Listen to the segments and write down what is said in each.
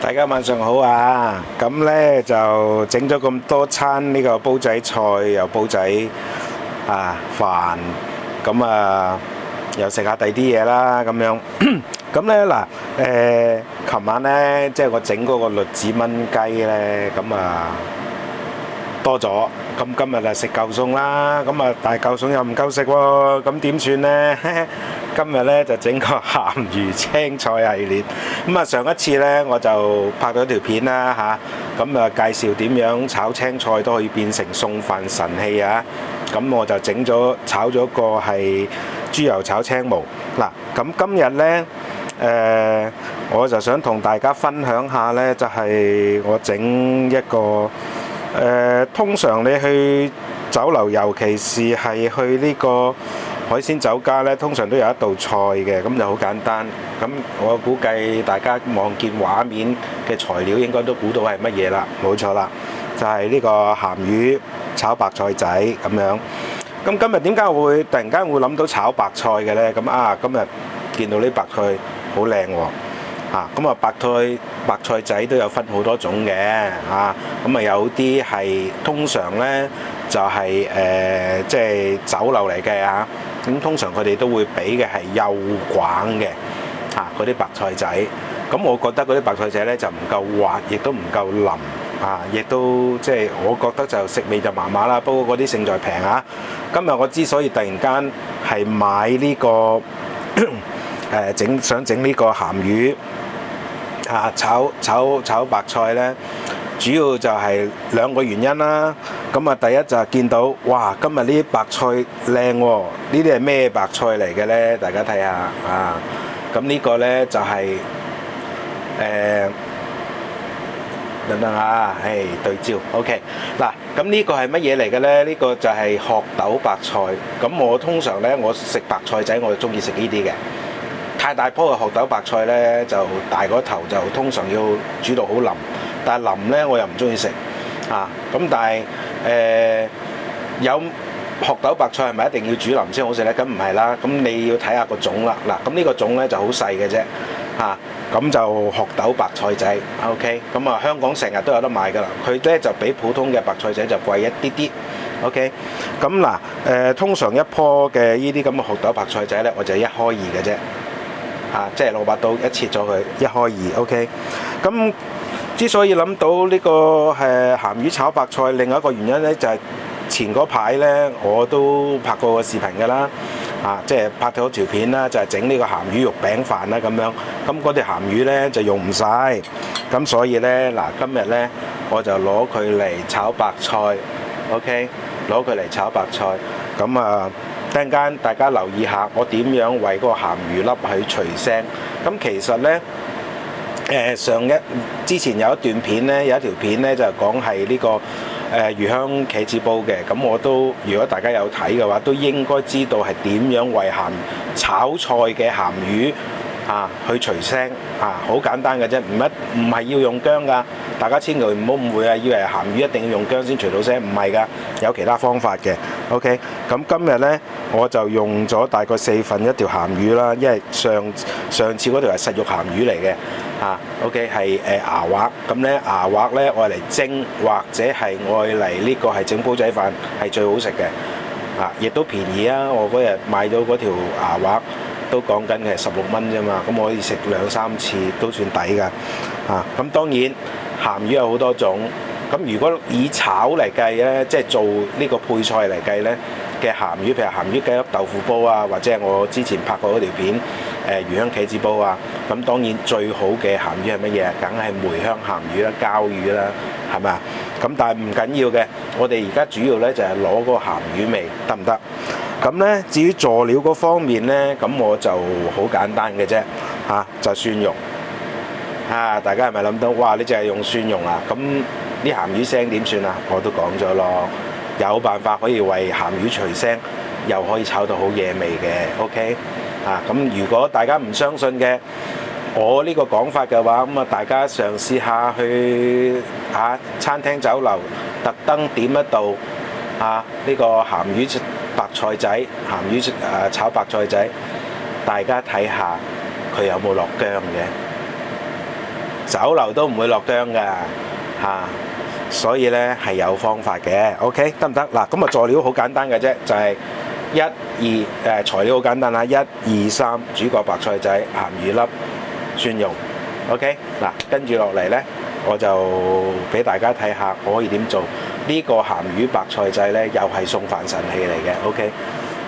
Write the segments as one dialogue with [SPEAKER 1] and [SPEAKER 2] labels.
[SPEAKER 1] 大家晚上好啊！咁呢就整咗咁多餐呢個煲仔菜，又煲仔飯，咁又食下第啲嘢啦咁樣。咁呢嗱，琴晚呢即係我整嗰個栗子炆雞呢，咁多咗。咁今日食舊餸啦，咁大舊餸又唔夠食喎，咁點算呢？今日呢就整個鹹魚青菜系列。咁上一次呢我就拍咗條片啦嚇，咁介紹點樣炒青菜都可以變成餸飯神器啊！咁我就炒咗個係豬油炒青毛。嗱，咁今日呢，我就想同大家分享下呢，就係我整一個。通常你去酒樓，尤其是係去呢個海鮮酒家呢，通常都有一道菜嘅，咁就好簡單。咁我估計大家望見畫面嘅材料，應該都估到係乜嘢啦？冇錯啦，就係呢個鹹魚炒白菜仔咁樣。咁今日點解會突然間會諗到炒白菜嘅呢？咁今日見到呢白菜好靚喎。咁白菜仔都有分好多種嘅咁有啲係通常呢就係即係酒樓嚟嘅咁通常佢哋都會俾嘅係幼滾嘅嗰啲白菜仔。咁我覺得嗰啲白菜仔呢就唔夠滑，亦都唔夠腍亦都即係我覺得就食味就麻麻啦。不過嗰啲勝在平今日我之所以突然間係買呢個想整呢個鹹魚炒白菜呢，主要就係兩個原因啦。咁第一就係見到哇，今日呢啲白菜靚喎，呢啲係咩白菜嚟嘅呢？大家睇下咁呢個呢就係等等對焦 OK 嗱。咁呢個係乜嘢嚟嘅呢？呢個就係鶴豆白菜。咁我通常呢，我食白菜仔我就中意食呢啲嘅。太大棵嘅鶴豆白菜呢，就大個頭，就通常要煮到好腍，但係腍呢，我又唔中意食咁但係有鶴豆白菜係咪一定要煮腍先好食呢？咁唔係啦，咁你要睇下個種啦。嗱，咁呢個種呢就好細嘅啫咁就鶴豆白菜仔 OK。咁香港成日都有得賣㗎啦。佢呢就比普通嘅白菜仔就貴一啲啲 OK。咁通常一棵嘅呢啲咁嘅鶴豆白菜仔呢，我就1開2嘅啫。即係攞把刀一切咗佢1開2 OK。咁之所以諗到呢個鹹魚炒白菜，另外一個原因呢，就係前嗰排呢，我都拍過個視頻㗎啦即係拍咗條片啦，就係整呢個鹹魚肉餅飯啦咁樣。咁嗰條鹹魚呢，就用唔晒，咁所以呢，今日呢，我就攞佢嚟炒白菜 OK。攞佢嚟炒白菜咁陣間大家留意下我點樣為嗰個鹹魚粒去除腥。咁其實呢，之前有一段片呢，有一條片呢，就講係呢個魚香茄子煲嘅。咁我都如果大家有睇嘅話，都應該知道係點樣為炒菜嘅鹹魚去除腥好簡單嘅啫，唔係要用薑㗎。大家千祈唔好誤會以為鹹魚一定要用薑先除到腥，唔係㗎，有其他方法嘅 OK。咁今日呢，我就用咗大概1/4條鹹魚啦，因為上次嗰條係實肉鹹魚嚟嘅OK 係牙滑。咁呢牙滑呢，愛嚟蒸或者係愛嚟呢個係整煲仔飯係最好食嘅亦都便宜啊！我嗰日買到嗰條牙滑都講緊嘅係16蚊啫嘛，咁我可以食2、3次都算抵㗎咁當然鹹魚有好多種，咁如果以炒嚟計呢，即係做呢個配菜嚟計呢嘅鹹魚，譬如鹹魚雞粒豆腐煲或者係我之前拍過嗰條片魚香茄子煲咁當然最好嘅鹹魚係乜嘢？梗係梅香鹹魚啦、膠魚啦，係咪咁但係唔緊要嘅，我哋而家主要呢就係攞嗰個鹹魚味得唔得？咁呢，至於佐料嗰方面呢，咁我就好簡單嘅啫就蒜蓉大家係咪諗到哇？你淨係用蒜蓉咁啲鹹魚腥點算我都講咗咯，有辦法可以為鹹魚除腥，又可以炒到好惹味嘅 OK。咁如果大家唔相信嘅我呢個講法嘅話，咁大家嘗試下去餐廳酒樓特登點一道呢個鹹魚白菜仔、鹹魚炒白菜仔，大家睇下佢有冇落薑嘅。酒樓都唔會落薑㗎所以呢係有方法嘅。OK 得唔得？嗱，咁佐料好簡單嘅啫，就係材料好簡單啦，1、2、3主角白菜仔、鹹魚粒、蒜蓉。OK 嗱，跟住落嚟呢，我就俾大家睇下我可以點做。呢個鹹魚白菜仔呢，又係送飯神器嚟嘅。OK，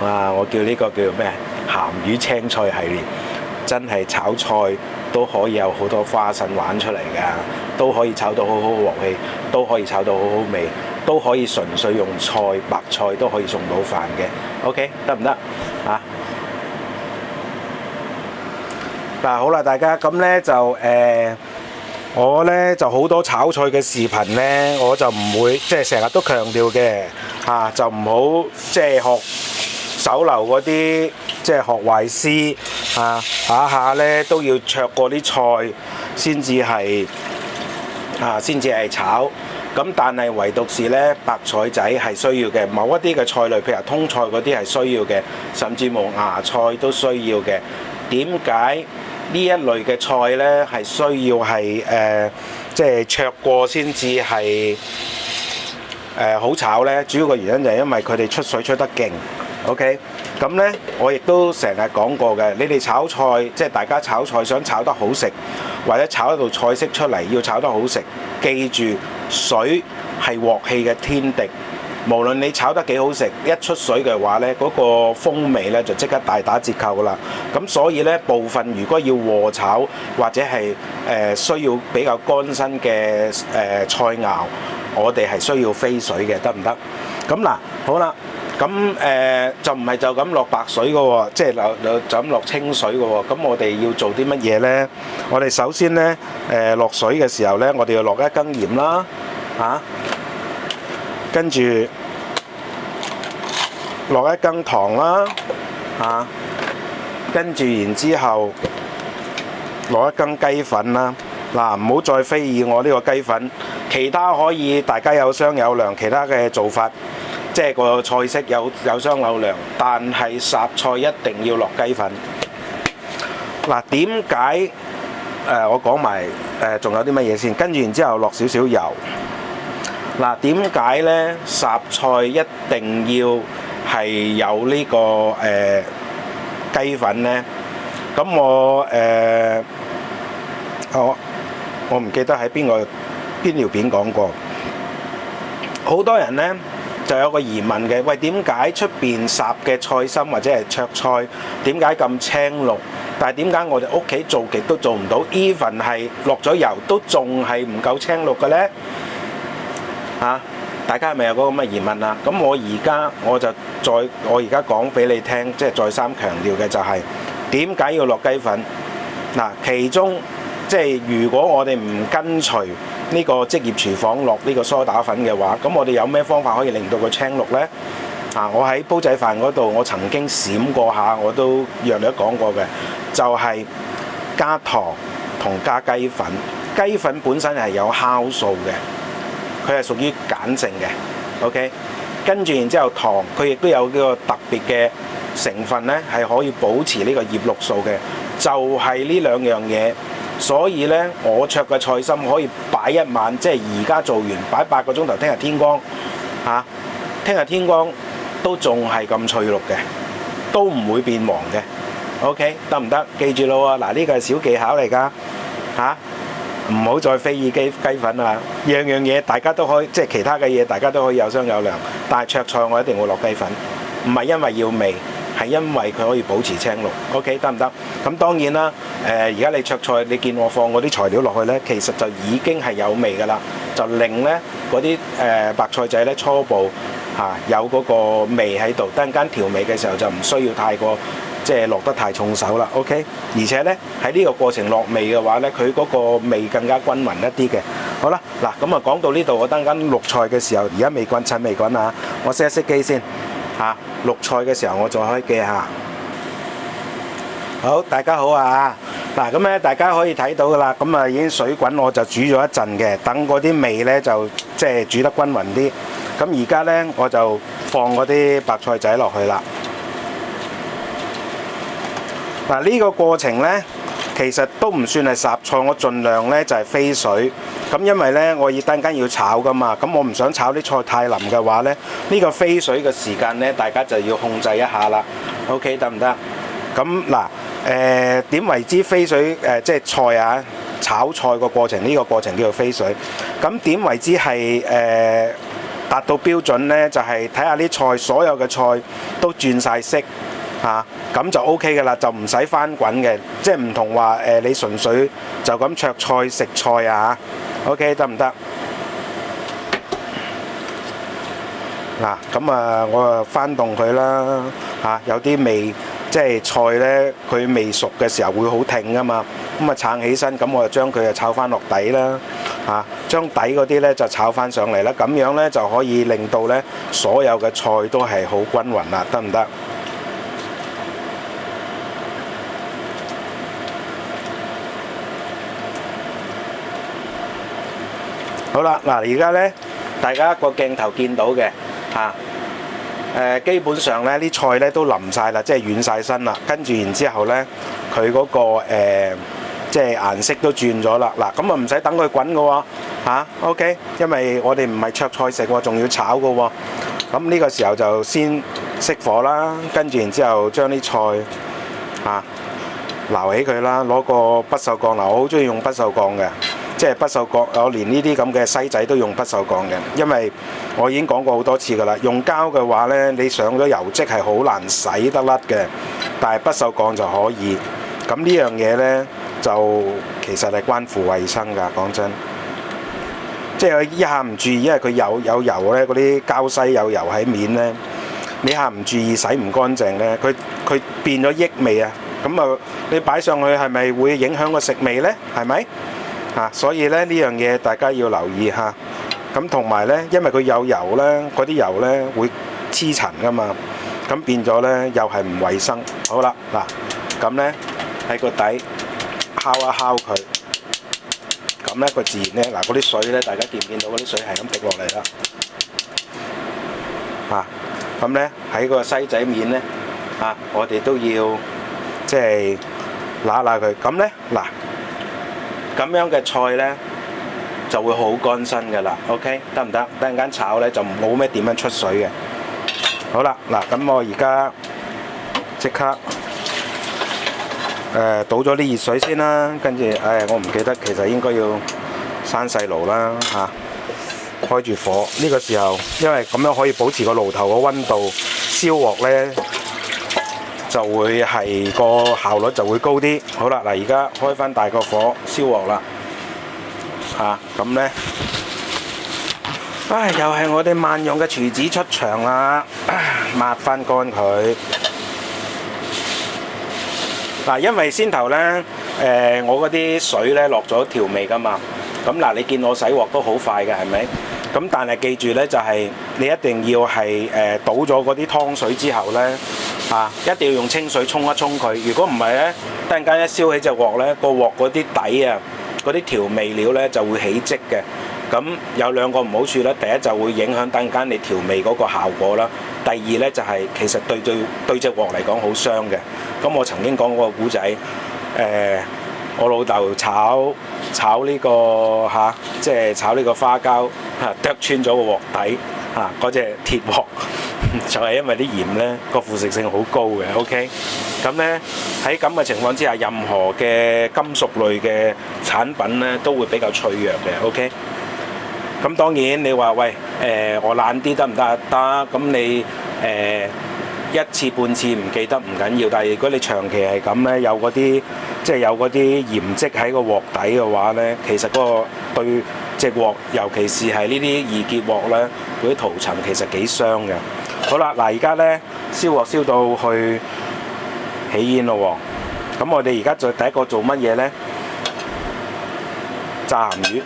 [SPEAKER 1] 哇！我叫呢個叫咩？鹹魚青菜系列，真係炒菜都可以有好多花臣玩出嚟㗎，都可以炒到好好鑊氣，都可以炒到好好味，都可以純粹用白菜都可以送到飯嘅。OK， 得唔得啊？嗱，好啦，大家咁呢就我呢就好多炒菜嘅視頻呢，我就唔會即係成日都強調嘅就唔好即係學酒樓嗰啲即係學壞師下下呢都要焯過啲菜先至係炒。咁但係唯獨是呢白菜仔係需要嘅，某一啲嘅菜類，譬如通菜嗰啲係需要嘅，甚至乎芽菜都需要嘅。點解呢一類嘅菜呢係需要係即係焯過先至係好炒呢？主要嘅原因就係因為佢哋出水出得勁。OK， 咁呢我亦都成日講過嘅，你哋炒菜即係大家炒菜想炒得好食，或者炒一道菜式出嚟要炒得好食，記住水係鑊氣嘅天敵。無論你炒得幾好食，一出水嘅話呢，嗰個風味呢就即刻大打折扣啦。咁所以呢，部分如果要和炒或者係需要比較乾身嘅菜肴，我哋係需要飛水嘅，得唔得？咁嗱，好啦，咁就唔係就咁落白水嘅喎，即係就咁落清水嘅喎。咁我哋要做啲乜嘢呢？我哋首先呢，落水嘅時候呢，我哋要落一羹鹽啦，跟住落一羹糖啦，跟住然之後落一羹雞粉啦。嗱，唔好再非議我呢個雞粉，其他可以大家有商有量，其他嘅做法即係個菜式有商有量，但係霎菜一定要落雞粉。嗱，點解我講埋仲有啲乜嘢先？跟住然之後落少少油。嗱，點解呢？霎菜一定要係有呢個雞粉呢？咁我唔記得喺邊條片講過。好多人呢就有個疑問嘅，喂，點解出邊霎嘅菜心或者係灼菜點解咁青綠？但係點解我哋屋企做極都做唔到 ？even 係落咗油都仲係唔夠青綠嘅呢？大家係咪有嗰個咁嘅疑問啊？咁我而家講俾你聽，即係再三強調嘅就係點解要落雞粉？嗱，其中即係如果我哋唔跟隨呢個職業廚房落呢個梳打粉嘅話，咁我哋有咩方法可以令到佢青綠呢？我喺煲仔飯嗰度，我曾經閃過下，我都約略講過嘅，就係加糖同加雞粉。雞粉本身係有酵素嘅，佢係屬於鹼性嘅。OK， 跟住然之後糖，佢亦都有呢個特別嘅成分呢，係可以保持呢個葉綠素嘅，就係呢兩樣嘢。所以呢，我灼嘅菜心可以擺一晚，即係而家做完擺8個鐘頭，聽日天光聽日天光都仲係咁翠綠嘅，都唔會變黃嘅。OK， 得唔得？記住咯喎，嗱，呢個係小技巧嚟㗎唔好再非議雞粉啊！樣樣嘢大家都可以，即係其他嘅嘢大家都可以有商有量，但係灼菜我一定會落雞粉，唔係因為要味，係因為佢可以保持青綠。OK， 得唔得？咁當然啦，而家你灼菜，你見我放嗰啲材料落去呢，其實就已經係有味㗎啦，就令呢嗰啲白菜仔呢初步有嗰個味喺度，等陣間調味嘅時候就唔需要太過即係落得太重手啦。OK， 而且呢喺呢個過程落味嘅話呢，佢嗰個味更加均勻一啲嘅。好啦，嗱咁啊講到呢度，我等陣間淥菜嘅時候，而家未滾，趁未滾啊，我熄一熄機先淥菜嘅時候我再開機下。好，大家好啊！嗱咁咧，大家可以睇到噶啦，咁啊已經水滾，我就煮咗一陣嘅，等嗰啲味呢就即係煮得均勻啲。咁而家呢，我就放嗰啲白菜仔落去啦。嗱，呢個過程呢，其實都唔算係霎菜，我盡量呢就係飛水。咁因為呢，我等間要炒噶嘛，咁我唔想炒啲菜太腍嘅話呢，呢個飛水嘅時間呢，大家就要控制一下啦。OK 得唔得？咁嗱點為之飛水？即係菜啊，炒菜個過程，呢個過程叫做飛水。咁點為之係達到標準呢？就係睇下啲菜，所有嘅菜都轉晒色。咁就 OK 嘅啦，就唔使翻滾嘅，即係唔同話你純粹就咁灼菜食菜啊 OK 得唔得？嗱，咁我翻動佢啦有啲味，即係菜呢，佢未熟嘅時候會好挺噶嘛，咁撐起身，咁我就將佢炒翻落底啦將底嗰啲呢就炒翻上嚟啦，咁樣呢，就可以令到呢所有嘅菜都係好均勻啦，得唔得？好啦，嗱而家呢，大家個鏡頭見到嘅基本上呢啲菜呢都腍晒啦，即係軟晒身啦。跟住然之後呢，佢嗰個即係顏色都轉咗啦。嗱，咁唔使等佢滾嘅喎OK， 因為我哋唔係灼菜食喎，仲要炒嘅喎。咁呢個時候就先熄火啦，跟住然之後將啲菜撈起佢啦，攞個不鏽鋼嗱，我好中意用不鏽鋼嘅。即係不鏽鋼，我連呢啲咁嘅西仔都用不鏽鋼嘅，因為我已經講過好多次㗎啦。用膠嘅話呢，你上咗油漬係好難洗得甩嘅，但係不鏽鋼就可以。咁呢樣嘢呢，就其實係關乎衞生㗎，講真。即係一下唔注意，因為佢有油呢，嗰啲膠西有油喺面呢，你下唔注意洗唔乾淨呢，佢變咗異味啊！咁你擺上去係咪會影響個食味呢？係咪？所以呢樣嘢大家要留意下。咁同埋呢，因為佢有油呢，嗰啲油呢會黐塵噶嘛，咁變咗呢又係唔衞生。好啦，嗱咁呢喺個底敲一敲佢，咁呢個自然呢，嗱嗰啲水呢，大家見唔見到嗰啲水係咁滴落嚟啦？咁呢喺個西仔面呢，我哋都要即係揦佢。咁呢嗱。咁樣嘅菜呢就會好乾身㗎啦 ，OK 得唔得？等陣間炒呢就冇咩點樣出水嘅。好啦，嗱咁我而家即刻倒咗啲熱水先啦，跟住我唔記得其實應該要閂細爐啦開住火。呢個時候因為咁樣可以保持個爐頭個溫度，燒鑊呢就會係個效率就會高啲。好啦，嗱而家開翻大個火燒鑊啦，咁呢，又係我哋萬用嘅廚子出場啦，抹翻乾佢。嗱，因為先頭呢，我嗰啲水呢落咗調味噶嘛，咁嗱你見我洗鑊都好快嘅，係咪？咁但係記住呢，就係你一定要係倒咗嗰啲湯水之後呢。一定要用清水沖一沖佢。如果唔係呢，突然間一燒起隻鑊呢，個鑊嗰啲底啊，嗰啲調味料呢就會起漬嘅。咁有兩個唔好處啦，第一就會影響突然間你調味嗰個效果啦。第二呢，就係其實對隻鑊嚟講好傷嘅。咁我曾經講過個古仔，我老豆炒呢個即係炒呢個花膠剁穿咗個鑊底嗰隻鐵鑊。就係因為啲鹽呢個腐蝕性好高嘅 ，OK。咁呢喺咁嘅情況之下，任何嘅金屬類嘅產品呢都會比較脆弱嘅 ，OK。咁當然你話喂我懶啲得唔得？得，咁你一次半次唔記得唔緊要，但係如果你長期係咁呢，有嗰啲即係有嗰啲鹽漬喺個鑊底嘅話呢，其實嗰個對隻鑊，尤其是係呢啲易潔鑊呢，嗰啲塗層其實幾傷嘅。好啦，嗱而家呢燒鑊燒到去起煙咯喎，咁我哋而家第一個做乜嘢呢？炸鹹魚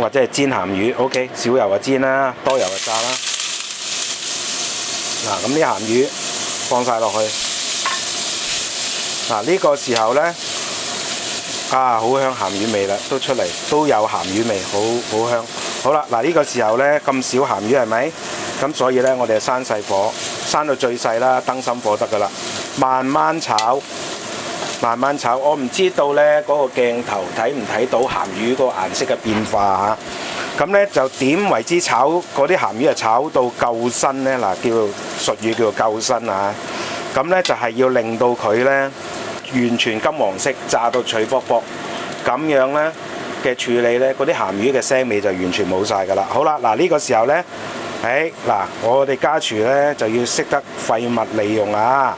[SPEAKER 1] 或者係煎鹹魚 ，OK， 少油就煎啦，多油就炸啦。嗱，咁啲鹹魚放晒落去。嗱，呢個時候呢，好香鹹魚味啦，都出嚟，都有鹹魚味，好香。好啦，嗱呢個時候呢，咁少鹹魚係咪？咁所以呢，我哋就閂細火，閂到最細啦，燈芯火得噶啦，慢慢炒，慢慢炒。我唔知道呢嗰個鏡頭睇唔睇到鹹魚個顏色嘅變化嚇。咁呢就點為之炒嗰啲鹹魚係炒到夠身呢？嗱，俗語叫做夠身啊。咁呢就係要令到佢呢完全金黃色，炸到脆卜卜，咁樣呢嘅處理呢，嗰啲鹹魚嘅腥味就完全冇晒㗎啦。好啦，嗱呢個時候呢，我哋家廚呢就要識得廢物利用啊！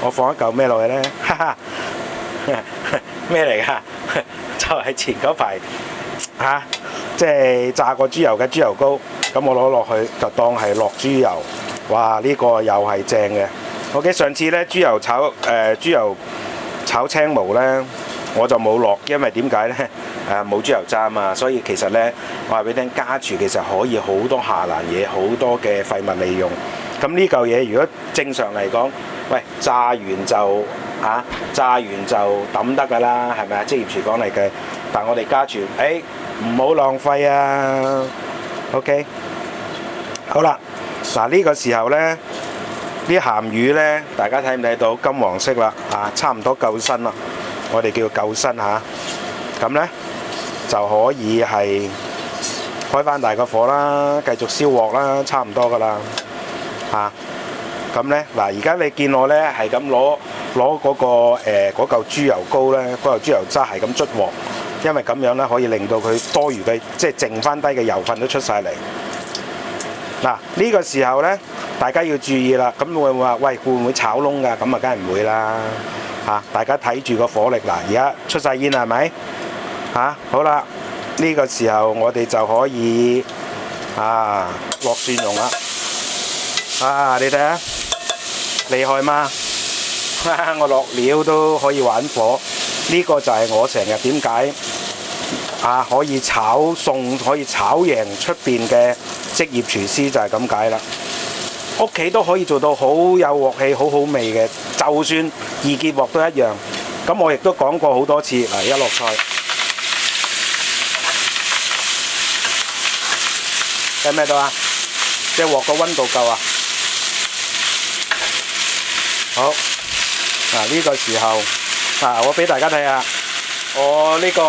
[SPEAKER 1] 我放一嚿咩落去呢？哈哈，咩嚟㗎？就係前嗰排即係炸過豬油嘅豬油膏，咁我攞落去就當係落豬油。哇！呢個又係正嘅。OK， 上次呢豬油炒青毛呢，我就冇落，因為點解呢？冇豬油渣嘛，所以其實呢，我話俾你聽，家廚其實可以好多下欄嘢，好多嘅廢物利用。咁呢嚿嘢如果正常嚟講，喂，炸完就抌得㗎啦，係咪啊？職業廚房嚟嘅，但我哋家廚，唔好浪費啊 ！OK， 好啦，嗱呢個時候呢，啲鹹魚呢，大家睇唔睇到金黃色啦？差唔多夠身啦，我哋叫夠身嚇。咁呢就可以係開翻大個火啦，繼續燒鑊啦，差唔多㗎啦咁呢，嗱，而家你見我呢係咁攞嗰嚿豬油膏呢，嗰嚿豬油渣係咁捽鑊，因為咁樣呢可以令到佢多餘嘅即係剩翻低嘅油分都出晒嚟。嗱，呢個時候呢，大家要注意啦。咁會唔會話喂，會唔會炒燶㗎？咁啊，梗係唔會啦大家睇住個火力嗱，而家出晒煙係咪好啦，呢個時候我哋就可以落蒜蓉啦。你睇下厲害嗎？我落料都可以玩火，呢個就係我成日點解可以炒餸可以炒贏出邊嘅職業廚師就係咁解啦。屋企都可以做到好有鑊氣、好好味嘅，就算二結鑊都一樣。咁我亦都講過好多次。嗱，而家落菜，睇唔睇到啊？隻鑊個溫度夠啊！好，呢個時候我俾大家睇下，我呢個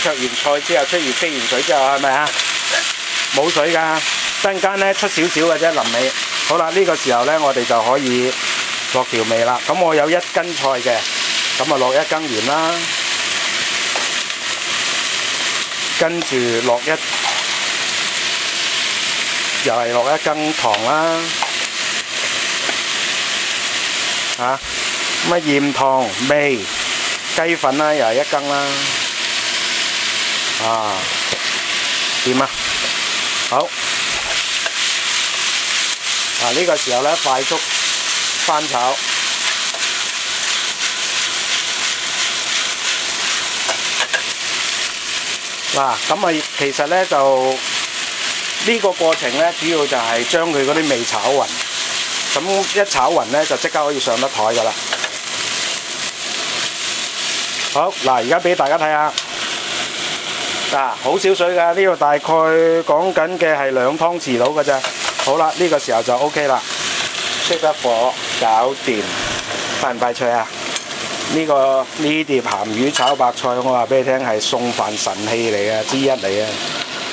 [SPEAKER 1] 焯完菜之後，飛完水之後係咪啊？冇水㗎，陣間呢出少少嘅啫，臨尾。好啦，呢個時候呢，我哋就可以落調味啦。咁我有1斤菜嘅，咁啊落1羹鹽啦，跟住又係落1羹糖啦。咁鹽、糖、味、雞粉啦，又係1羹啦。掂啊！好。呢個時候呢，快速翻炒。咁其實呢，就呢個過程呢，主要就係將佢嗰啲味炒勻。咁一炒勻呢，就即刻可以上得台㗎啦。好，而家俾大家睇下。好少水㗎，呢個大概講緊嘅係2湯匙到㗎咋。好啦，呢個時候就 OK 啦，熄得火，搞掂。快唔快脆啊？呢碟鹹魚炒白菜，我話俾你聽係餸飯神器嚟嘅之一嚟嘅。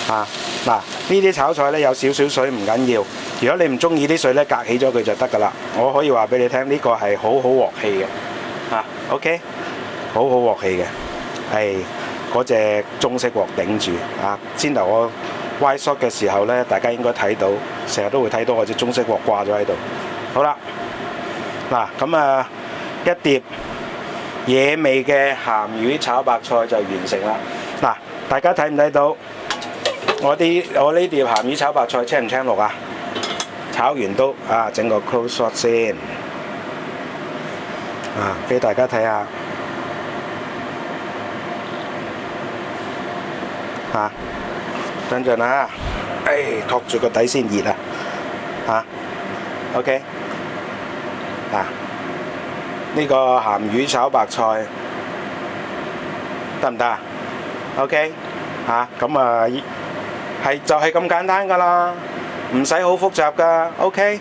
[SPEAKER 1] 呢啲炒菜呢，有少少水唔緊要，如果你唔中意啲水呢，隔起咗佢就得㗎啦。我可以話俾你聽，呢個係好好鑊氣嘅，OK， 好好鑊氣嘅，係嗰隻中式鑊頂住先頭我歪 shot 嘅時候呢，大家應該睇到，成日都會睇到我隻中式鑊掛咗喺度。好啦，咁一碟野味嘅鹹魚炒白菜就完成啦。大家睇唔睇到我呢碟鹹魚炒白菜青唔青綠啊？炒完都整個 close shot 先，俾大家睇下等陣啊！托住個底先熱啊！OK， 呢個鹹魚炒白菜得唔得啊？OK，咁就係咁簡單㗎啦，唔使好複雜㗎。OK，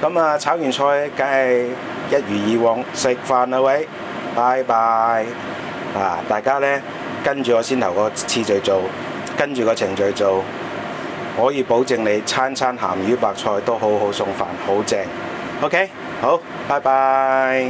[SPEAKER 1] 咁炒完菜梗係一如以往食飯啦喂。拜拜。大家呢，跟住我先頭個次序做，跟住個程序做，可以保證你餐餐鹹魚白菜都好好餸飯，好正。OK，好，拜拜。